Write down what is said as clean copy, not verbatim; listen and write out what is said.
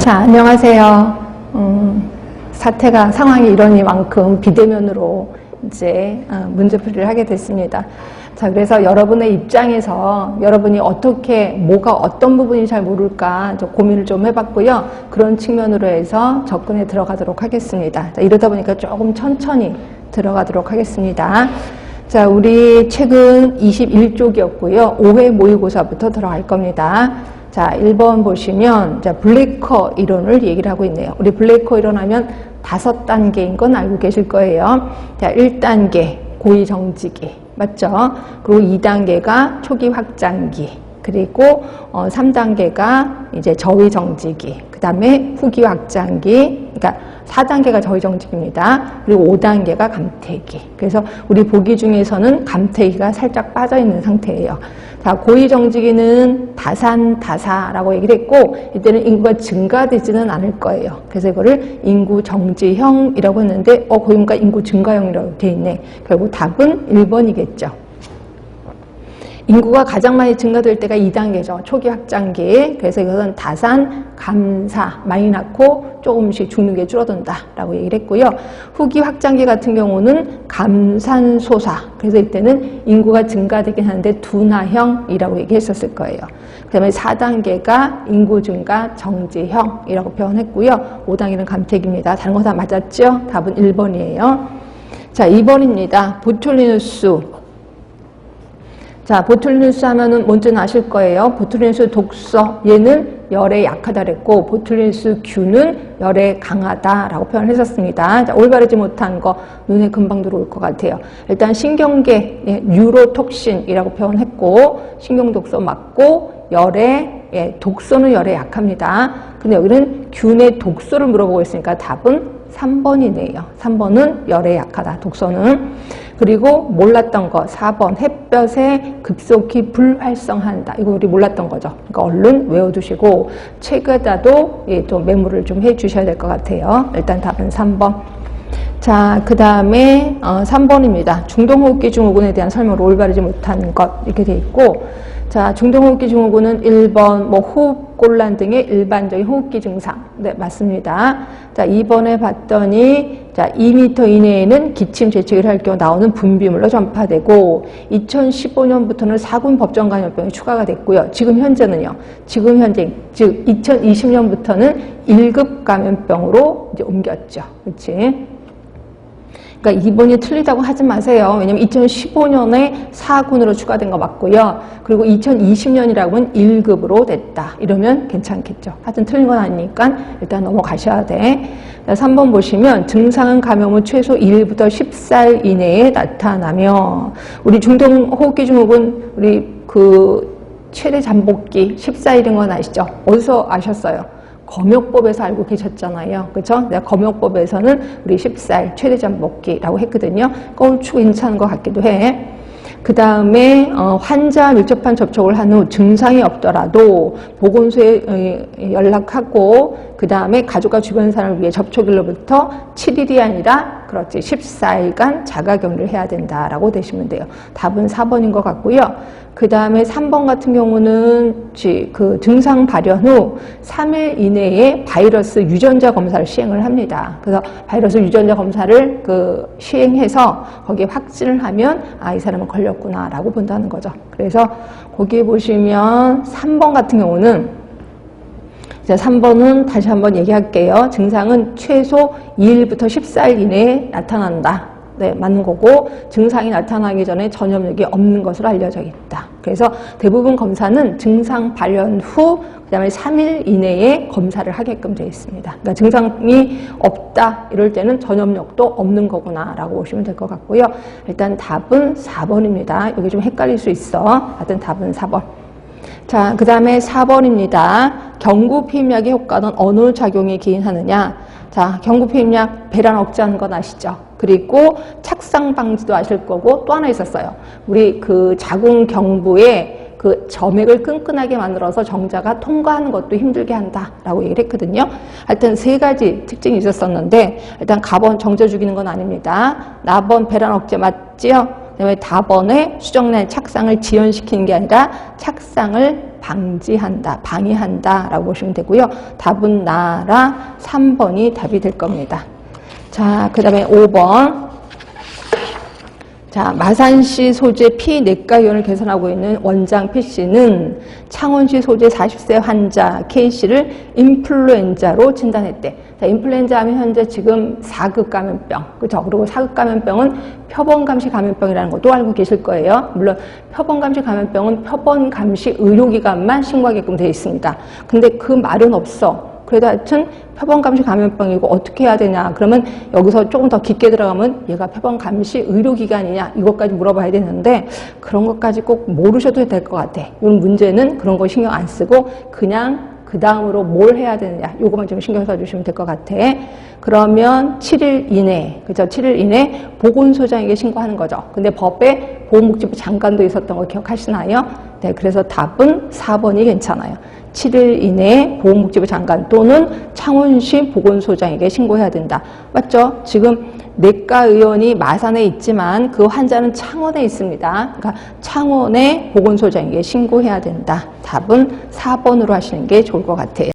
자, 안녕하세요. 사태가 상황이 이러니만큼 비대면으로 이제 문제풀이를 하게 됐습니다. 자, 그래서 여러분의 입장에서 여러분이 어떻게 뭐가 어떤 부분이 잘 모를까 좀 고민을 좀 해봤고요. 그런 측면으로 해서 접근에 들어가도록 하겠습니다. 자, 이러다 보니까 조금 천천히 들어가도록 하겠습니다. 자, 우리 책은 21쪽이었고요. 5회 모의고사부터 들어갈 겁니다. 자, 1번 보시면, 자, 블레이커 이론을 얘기를 하고 있네요. 우리 블레이커 이론 하면 5단계인 건 알고 계실 거예요. 자, 1단계, 고의 정지기. 맞죠? 그리고 2단계가 초기 확장기. 그리고 3단계가 이제 저의 정지기. 그 다음에 후기 확장기. 그러니까 4단계가 저의 정지기입니다. 그리고 5단계가 감퇴기. 그래서 우리 보기 중에서는 감퇴기가 살짝 빠져 있는 상태예요. 자, 고의 정지기는 다산다사라고 얘기를 했고, 이때는 인구가 증가되지는 않을 거예요. 그래서 이거를 인구 정지형이라고 했는데, 거기가 인구 증가형이라고 돼 있네. 결국 답은 1번이겠죠. 인구가 가장 많이 증가될 때가 2단계죠. 초기 확장기. 그래서 이것은 다산, 감사, 많이 낳고 조금씩 죽는 게 줄어든다라고 얘기를 했고요. 후기 확장기 같은 경우는 감산소사. 그래서 이때는 인구가 증가되긴 하는데 둔화형이라고 얘기했었을 거예요. 그 다음에 4단계가 인구 증가 정지형이라고 표현했고요. 5단계는 감택입니다. 다른 거 다 맞았죠? 답은 1번이에요. 자, 2번입니다. 보툴리누스. 자, 보툴리누스 하면은 뭔지는 아실 거예요. 보툴리누스 독서, 얘는 열에 약하다 그랬고, 보툴리누스 균은 열에 강하다라고 표현했었습니다. 자, 올바르지 못한 거 눈에 금방 들어올 것 같아요. 일단 신경계, 뉴로톡신이라고 표현했고, 신경독소 맞고, 열에, 독소는 열에 약합니다. 근데 여기는 균의 독소를 물어보고 있으니까 답은 3번이네요. 3번은 열에 약하다, 독소는. 그리고 몰랐던 거 4번 햇볕에 급속히 불활성한다. 이거 우리 몰랐던 거죠. 그러니까 얼른 외워두시고 책에다도 좀 메모를 좀 해주셔야 될 것 같아요. 일단 답은 3번. 자, 그 다음에 3번입니다. 중동호흡기 증후군에 대한 설명을 올바르지 못한 것 이렇게 돼 있고, 자, 중동호흡기 증후군은 1번 뭐 호흡곤란 등의 일반적인 호흡기 증상. 네, 맞습니다. 자, 2번에 봤더니 자, 2m 이내에는 기침 재채기를 할 경우 나오는 분비물로 전파되고 2015년부터는 4군 법정 감염병이 추가가 됐고요. 지금 현재는요. 지금 현재 즉 2020년부터는 1급 감염병으로 이제 옮겼죠. 그렇지? 그러니까 2번이 틀리다고 하지 마세요. 왜냐면 2015년에 4군으로 추가된 거 맞고요. 그리고 2020년이라고 하면 1급으로 됐다. 이러면 괜찮겠죠. 하여튼 틀린 건 아니니까 일단 넘어가셔야 돼. 3번 보시면 증상은 감염 후 최소 1일부터 10살 이내에 나타나며, 우리 중동호흡기 증후군 우리 그 최대 잠복기 14일인 건 아시죠? 어디서 아셨어요? 검역법에서 알고 계셨잖아요. 그렇죠? 검역법에서는 우리 10살 최대 잠복기라고 했거든요. 추 괜찮은 것 같기도 해. 그 다음에 환자 밀접한 접촉을 한 후 증상이 없더라도 보건소에 연락하고, 그 다음에 가족과 주변 사람을 위해 접촉일로부터 7일이 아니라 그렇지 14일간 자가격리를 해야 된다라고 되시면 돼요. 답은 4번인 것 같고요. 그 다음에 3번 같은 경우는 그 증상 발현 후 3일 이내에 바이러스 유전자 검사를 시행을 합니다. 그래서 바이러스 유전자 검사를 시행해서 거기에 확진을 하면 이 사람은 걸렸구나라고 본다는 거죠. 그래서 거기에 보시면 3번 같은 경우는, 자, 3번은 다시 한번 얘기할게요. 증상은 최소 2일부터 14일 이내에 나타난다. 네, 맞는 거고, 증상이 나타나기 전에 전염력이 없는 것으로 알려져 있다. 그래서 대부분 검사는 증상 발현 후 그다음에 3일 이내에 검사를 하게끔 되어 있습니다. 그러니까 증상이 없다 이럴 때는 전염력도 없는 거구나라고 보시면 될 것 같고요. 일단 답은 4번입니다. 여기 좀 헷갈릴 수 있어. 하여튼 답은 4번. 자, 그 다음에 4번입니다. 경구피임약의 효과는 어느 작용에 기인하느냐? 자, 경구피임약 배란 억제하는 건 아시죠? 그리고 착상 방지도 아실 거고, 또 하나 있었어요. 우리 그 자궁 경부에 그 점액을 끈끈하게 만들어서 정자가 통과하는 것도 힘들게 한다라고 얘기를 했거든요. 하여튼 3가지 특징이 있었었는데, 일단 가번 정제 죽이는 건 아닙니다. 나번 배란 억제 맞지요? 그다음에 다번에 수정란 착상을 지연시키는 게 아니라 착상을 방지한다, 방해한다 라고 보시면 되고요. 답은 나라 3번이 답이 될 겁니다. 자, 그 다음에 5번. 자, 마산시 소재 피내과의원을 개선하고 있는 원장 P씨는 창원시 소재 40세 환자 K씨를 인플루엔자로 진단했대. 자, 인플루엔자 하면 현재 지금 4급 감염병, 그죠? 그리고 4급 감염병은 표본감시 감염병이라는 것도 알고 계실 거예요. 물론 표본감시 감염병은 표본감시 의료기관만 신고하게끔 되어 있습니다. 근데 그 말은 없어. 그래도 하여튼 표본감시 감염병이고 어떻게 해야 되냐. 그러면 여기서 조금 더 깊게 들어가면 얘가 표본감시 의료기관이냐 이것까지 물어봐야 되는데 그런 것까지 꼭 모르셔도 될 것 같아. 이 문제는 그런 거 신경 안 쓰고 그냥 그 다음으로 뭘 해야 되느냐 요거만 좀 신경 써주시면 될 것 같아. 그러면 7일 이내, 그죠? 7일 이내 보건소장에게 신고하는 거죠. 근데 법에 보건복지부 장관도 있었던 거 기억하시나요? 네, 그래서 답은 4번이 괜찮아요. 7일 이내에 보건복지부 장관 또는 창원시 보건소장에게 신고해야 된다. 맞죠? 지금 내과 의원이 마산에 있지만 그 환자는 창원에 있습니다. 그러니까 창원의 보건소장에게 신고해야 된다. 답은 4번으로 하시는 게 좋을 것 같아요.